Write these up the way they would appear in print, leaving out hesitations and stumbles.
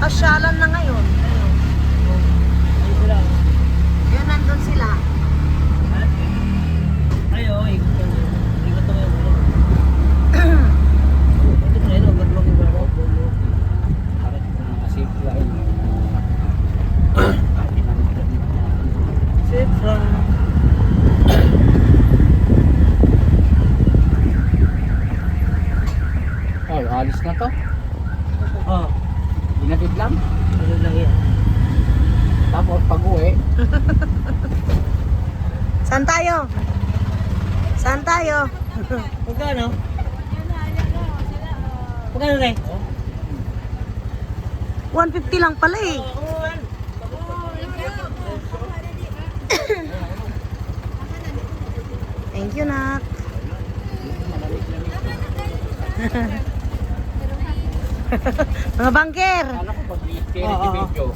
Asyalan na ngayon. Yun, nandun sila. Ayo, ikot ko ngayon. Ikot ko ngayon. Ito pa rin, overlook yung baro. Para ito mga safe line. Safe line. Oh, alis na to. Oh, Inatid lang. ano lang yan. Tapos pag-uwi, Saan tayo? Saan tayo? Magkano? Magkano rin? 150 lang pala eh. Thank you, Nak. Mga bangker. alam ko pag i-video.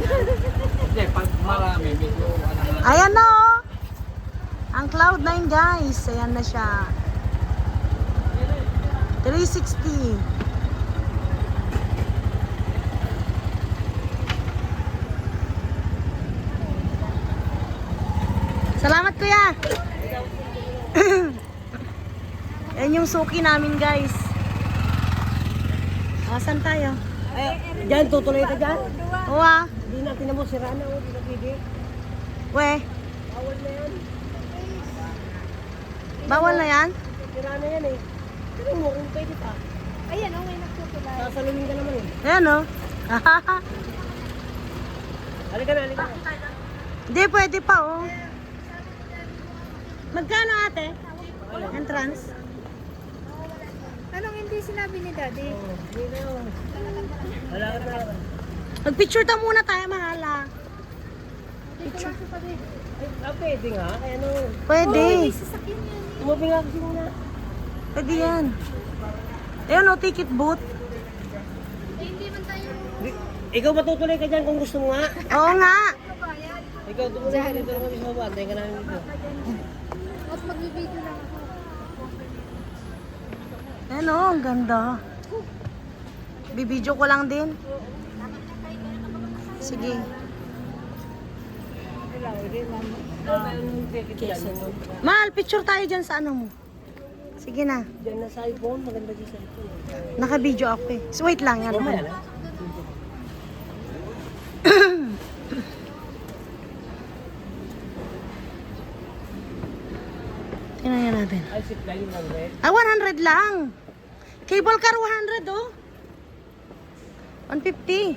Hindi, pag marami, medyo Ayan na oh. Ang Cloud9 guys. Ayan na siya. 360. Salamat kuya. Yan yung suki namin guys. Asan tayo? Diyan, tutuloy ka dyan. Uwa. Hindi natin na mo sira na. Hindi na pwede. We. Bawal na yan. Bawal na yan? Sira na yan eh. Pero mo kung pwede pa. Ayan, oh, may nagtutulay. Sasalumin ka naman eh. Ayan oh. Halika na, halika na. Hindi, pwede pa oh. Magkano ate? Entrance? Anong hindi sinabi ni Daddy? Hindi na yun. Wala ka na. Magpicture ta muna tayo, mahala. Picture. Ay, pwede nga. Kaya ano. Pwede. May sasakyan yan. Tumabi nga kasi muna. Pwede yan. Ayun oh, ticket booth. Eh, hindi man tayo Ikaw matutuloy ka dyan kung gusto mo nga. Oo nga. kabayan. Ikaw tumuloy ka dito kami sa baba. Antayin ka namin dito. At magbibideo lang ako. Ayan oh, ang ganda. Bibidyo ko lang din. Sige. Mahal, picture tayo dyan sa ano mo. Sige na. Diyan na sa iPhone. Maganda dyan sa iPhone. Naka-video ako eh. So, wait lang yan. Mamaya na. Tingnan nga natin. Ay, zip line yung red. Ah, 100 lang. Cable car 100 oh. 150.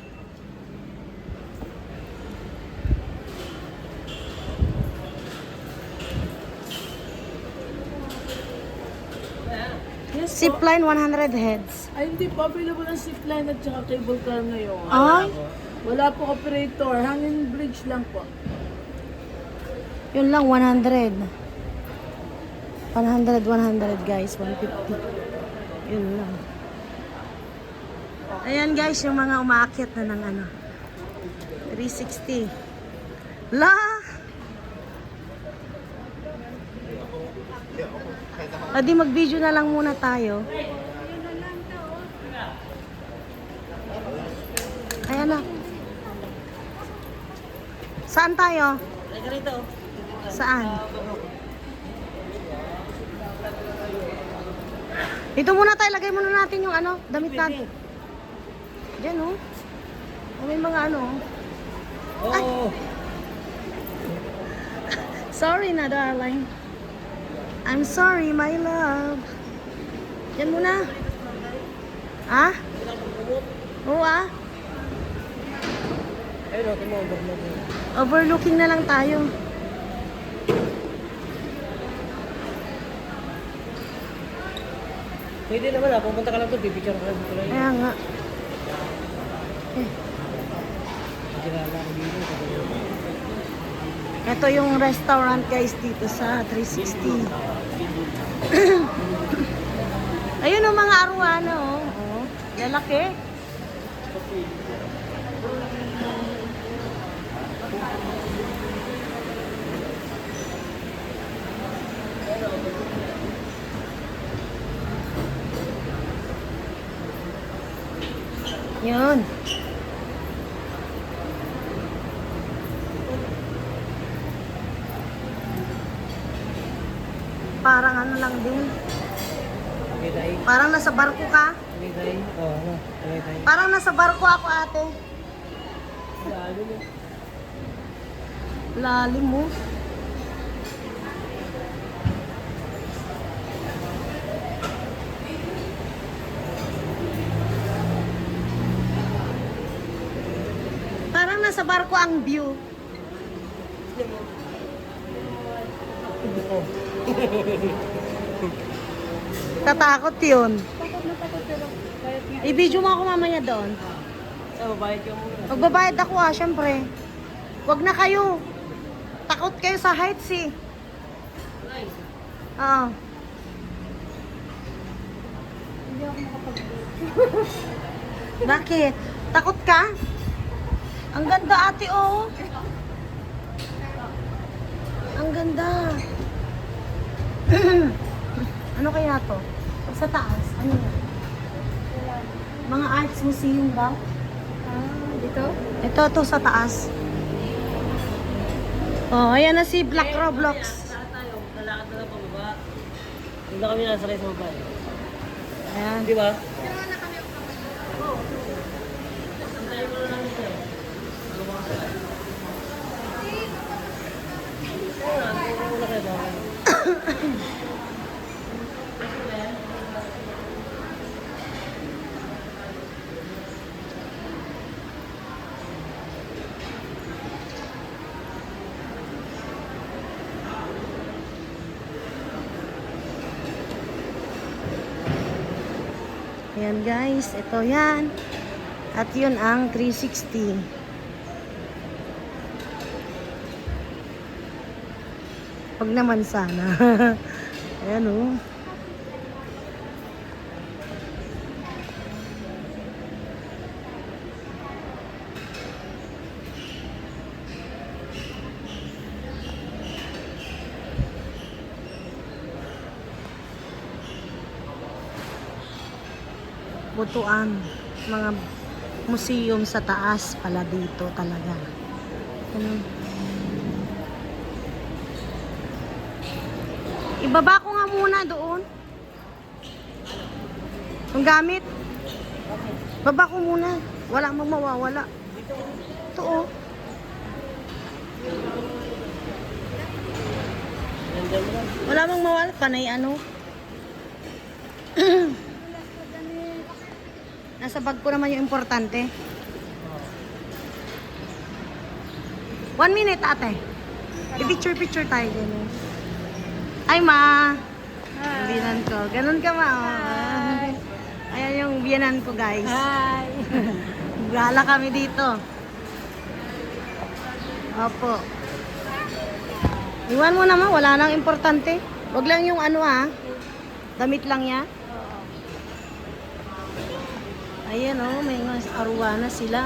Zipline 100 heads. Ay, hindi po available ang zipline at saka cable car ngayon. Ay, Wala po operator, hanging bridge lang po. yun lang 100. 100 guys, 150. Yun lang. Ayan guys, yung mga umaakyat na ng ano. 360. La! Adi mag-video na lang muna tayo. Ayan na. Saan tayo? Halika rito. Saan? Dito muna tayo, lagay muna natin yung ano, damit natin. Diyan oh. Oh, may mga ano. Oo. Sorry na, darling. I'm sorry, my love. Diyan muna. Ah? Oo ah. Ayun o, tumawag mo. Overlooking na lang tayo. Pwede naman ah, pupunta ka lang doon, pipicture ka lang dito lang. Kaya nga. Kilala ko dito. Ito yung restaurant guys dito sa 360. Ayun ang mga aruana oh. Oh, lalaki. Yun. Parang ano lang din. Okay, tayo. Parang nasa barko ka. Okay, tayo. Oo, ano. Okay, tayo. Parang nasa barko ako, ate. Lalim mo. Parang nasa barko ang view. Tatakot yun. Takot na takot pero kahit nga. I-video mo ako mamaya doon. Babayad ka muna. Magbabayad ako syempre. Wag na kayo. Takot kayo sa heights eh. Oo. Hindi ako makapag Bakit? Takot ka? Ang ganda ate oh. Ang ganda. Ano kaya to? Sa taas, ano yan? Mga arts museum ba? Dito? Ito to sa taas. Oh, ayan na si Black Roblox. Lalakad na lang pababa. Hindi na kami nasakay sa baba. Ayan. Di ba? Ayan guys, ito yan. At yun ang 360. Wag naman sana. Ayan oh. Butuan, mga museum sa taas pala dito talaga. Ano? Ibaba ko nga muna doon. Yung gamit. Baba ko muna. Wala mang mawawala. Ito oh. Wala mang mawala. Panay ano. Nasa bag ko naman yung importante. 1 minute, ate. I-picture tayo ganun. Ay, ma. Yung biyanan ko. Ganun ka, ma. Oh. Ayan yung biyanan ko, guys. Hi! Gala kami dito. Opo. Iwan mo naman. Wala nang importante. Wag lang yung ano, damit lang yan. Ayan oh, may mga arwana sila.